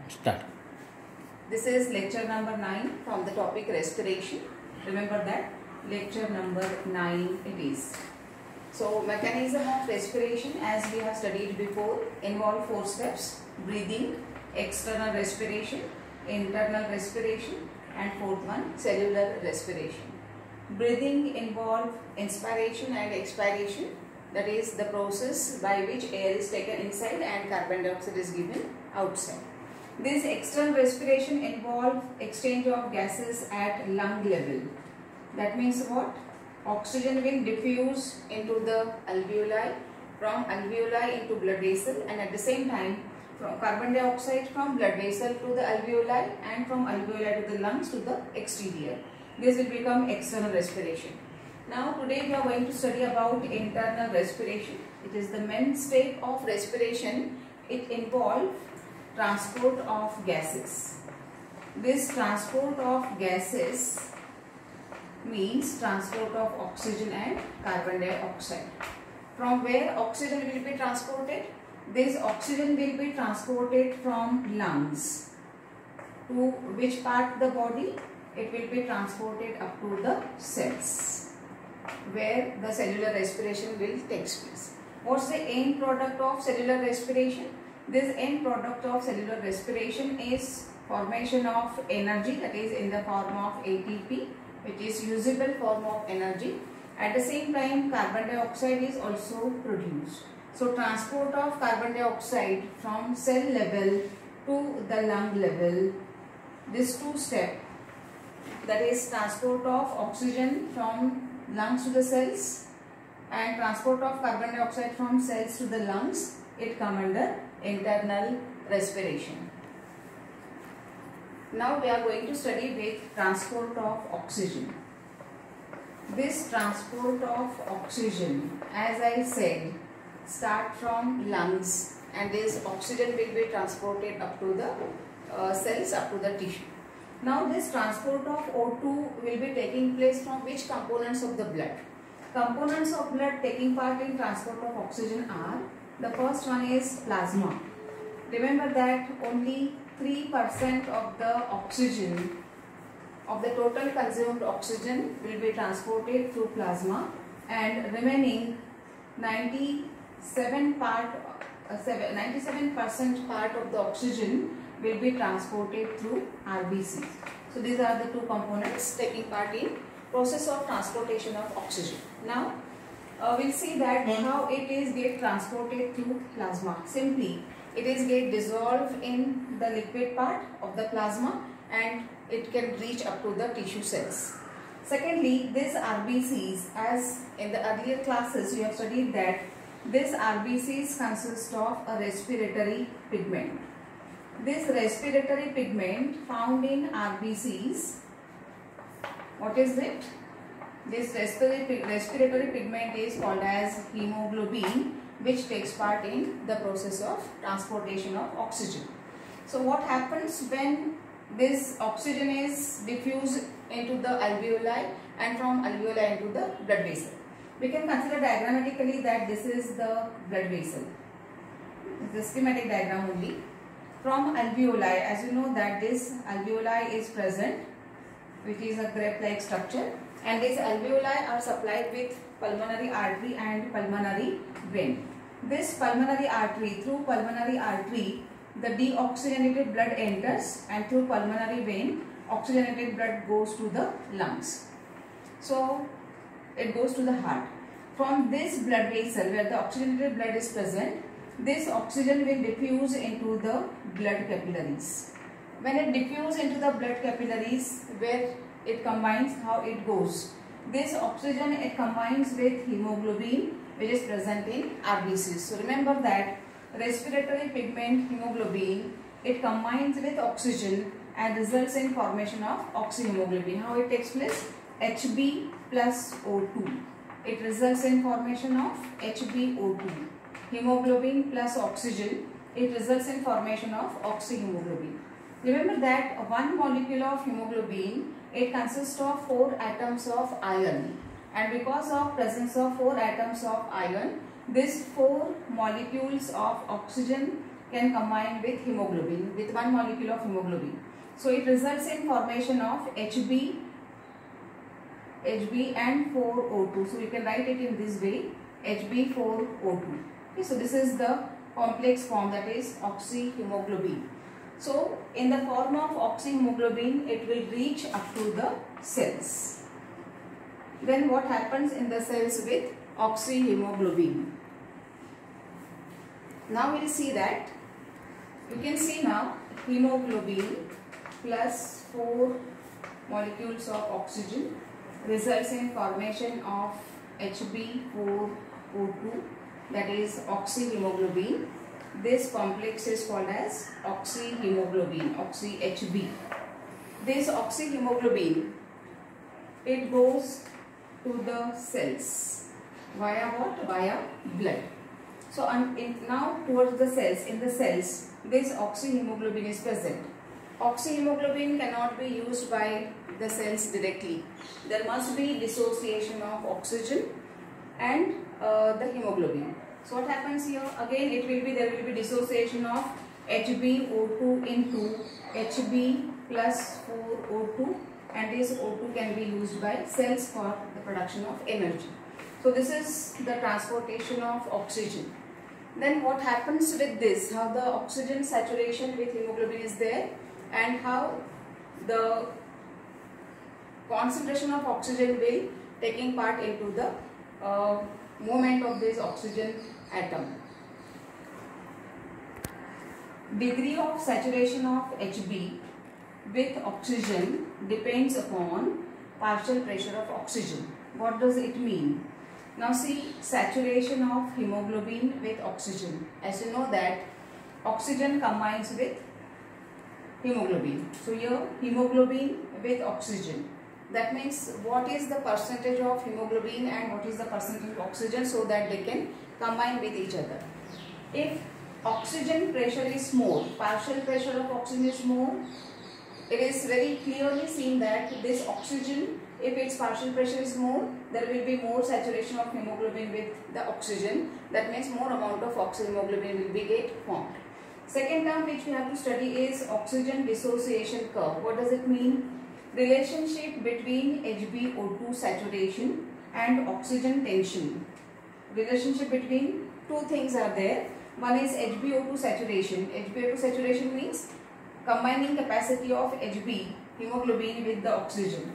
Start. This is lecture number 9 from the topic respiration. Remember that lecture number 9 it is. So mechanism of respiration, as we have studied before, involve 4 steps: breathing, external respiration, internal respiration, and fourth one cellular respiration. Breathing involve inspiration and expiration, that is the process by which air is taken inside and carbon dioxide is given outside. This external respiration involves exchange of gases at lung level. That means what? Oxygen will diffuse into the alveoli, from alveoli into blood vessel, and at the same time from carbon dioxide from blood vessel to the alveoli and from alveoli to the lungs to the exterior. This will become external respiration. Now today we are going to study about internal respiration. It is the mainstay of respiration. It involves transport of gases. This transport of gases means transport of oxygen and carbon dioxide. From where oxygen will be transported? This oxygen will be transported from lungs. To which part of the body? It will be transported up to the cells, where the cellular respiration will take place. What's the end product of cellular respiration? This end product of cellular respiration is formation of energy, that is in the form of ATP, which is usable form of energy. At the same time, carbon dioxide is also produced. So transport of carbon dioxide from cell level to the lung level, these two steps, that is transport of oxygen from lungs to the cells and transport of carbon dioxide from cells to the lungs, it come under internal respiration. Now we are going to study with transport of oxygen. This transport of oxygen, as I said, start from lungs, and this oxygen will be transported up to the cells, up to the tissue. Now this transport of O2 will be taking place from which components of the blood? Components of blood taking part in transport of oxygen are, the first one is plasma. Remember that only 3% of the oxygen, of the total consumed oxygen, will be transported through plasma, and remaining 97% part of the oxygen will be transported through RBCs. So these are the two components taking part in process of transportation of oxygen. Now we'll see that how it is get transported through plasma. Simply it is get dissolved in the liquid part of the plasma and it can reach up to the tissue cells. Secondly, these RBCs, as in the earlier classes you have studied that these RBCs consist of a respiratory pigment. This respiratory pigment found in RBCs, what is it? This respiratory pigment is called as hemoglobin, which takes part in the process of transportation of oxygen. So what happens when this oxygen is diffused into the alveoli and from alveoli into the blood vessel? We can consider diagrammatically that this is the blood vessel. It's a schematic diagram only. From alveoli, as you know that this alveoli is present, which is a grape-like structure, and these alveoli are supplied with pulmonary artery and pulmonary vein. This pulmonary artery, through pulmonary artery, the deoxygenated blood enters, and through pulmonary vein, oxygenated blood goes to the lungs. So it goes to the heart. From this blood vessel where the oxygenated blood is present, this oxygen will diffuse into the blood capillaries. When it diffuses into the blood capillaries, where it combines, how it goes? This oxygen, it combines with hemoglobin, which is present in RBCs. So remember that respiratory pigment hemoglobin, it combines with oxygen and results in formation of oxyhemoglobin. How it takes place? Hb plus O2. It results in formation of HbO2. Hemoglobin plus oxygen, it results in formation of oxyhemoglobin. Remember that one molecule of hemoglobin, it consists of 4 atoms of iron, and because of presence of 4 atoms of iron, these 4 molecules of oxygen can combine with hemoglobin, with one molecule of hemoglobin. So it results in formation of HB and 4O2. So you can write it in this way, HB4O2. Okay, so this is the complex form, that is oxyhemoglobin. So in the form of oxyhemoglobin, it will reach up to the cells. Then what happens in the cells with oxyhemoglobin? Now we will see that. You can see now hemoglobin plus 4 molecules of oxygen results in formation of HB4O2, that is oxyhemoglobin. This complex is called as oxyhemoglobin, oxy-HB. This oxyhemoglobin, it goes to the cells via what? Via blood. So now towards the cells, in the cells, this oxyhemoglobin is present. Oxyhemoglobin cannot be used by the cells directly. There must be dissociation of oxygen and the hemoglobin. So what happens here? Again, there will be dissociation of HbO2 into Hb plus 4O2, and this O2 can be used by cells for the production of energy. So this is the transportation of oxygen. Then what happens with this? How the oxygen saturation with hemoglobin is there, and how the concentration of oxygen will taking part into the movement of this oxygen atom. Degree of saturation of Hb with oxygen depends upon partial pressure of oxygen. What does it mean? Now see, saturation of hemoglobin with oxygen. As you know that oxygen combines with hemoglobin. So here hemoglobin with oxygen. That means what is the percentage of hemoglobin and what is the percentage of oxygen, so that they can combine with each other. If oxygen pressure is more, partial pressure of oxygen is more, it is very clearly seen that this oxygen, if its partial pressure is more, there will be more saturation of hemoglobin with the oxygen. That means more amount of oxyhemoglobin will be get formed. Second term which we have to study is oxygen dissociation curve. What does it mean? Relationship between HbO2 saturation and oxygen tension. Relationship between two things are there. One is HbO2 saturation. HbO2 saturation means combining capacity of Hb, hemoglobin, with the oxygen,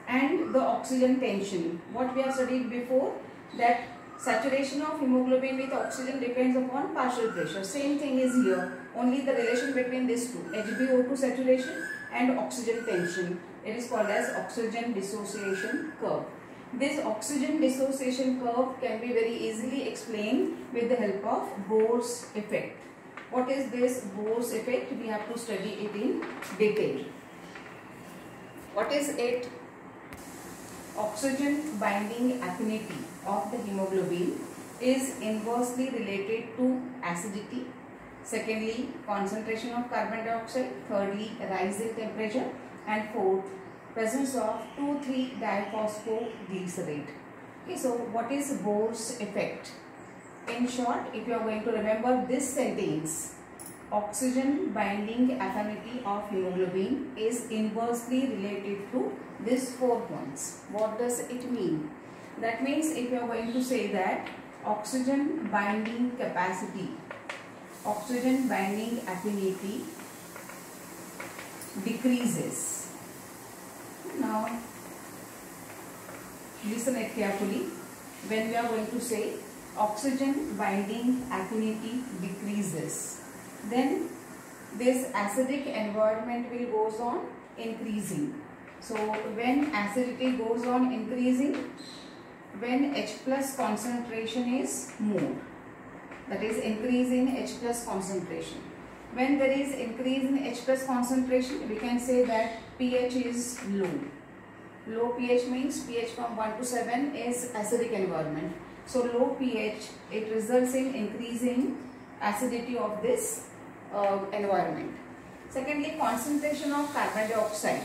and the oxygen tension. What we have studied before, that saturation of hemoglobin with oxygen depends upon partial pressure. Same thing is here. Only the relation between these two, HbO2 saturation and oxygen tension. It is called as oxygen dissociation curve. This oxygen dissociation curve can be very easily explained with the help of Bohr's effect. What is this Bohr's effect? We have to study it in detail. What is it? Oxygen binding affinity of the hemoglobin is inversely related to acidity. Secondly, concentration of carbon dioxide. Thirdly, rise in temperature. And fourth, presence of 2,3-diphosphoglycerate. Okay, so what is Bohr's effect? In short, if you are going to remember this sentence, oxygen binding affinity of hemoglobin is inversely related to these 4 points. What does it mean? That means if you are going to say that oxygen binding capacity, oxygen binding affinity decreases. Now listen it carefully. When we are going to say oxygen binding affinity decreases, then this acidic environment will goes on increasing. So when acidity goes on increasing, when H plus concentration is more, that is increase in H plus concentration. When there is increase in H plus concentration, we can say that pH is low. Low pH means pH from 1 to 7 is acidic environment. So low pH, it results in increasing acidity of this environment. Secondly, concentration of carbon dioxide.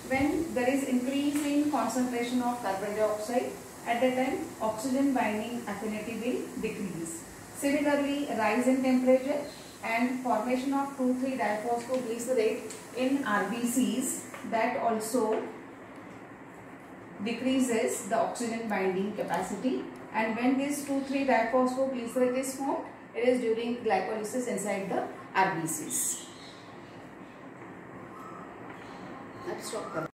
When there is increase in concentration of carbon dioxide, at that time oxygen binding affinity will decrease. Similarly, rise in temperature. and formation of 2,3-diphosphoglycerate in RBCs, that also decreases the oxygen binding capacity. And when this 2,3-diphosphoglycerate is formed, it is during glycolysis inside the RBCs. Let's stop.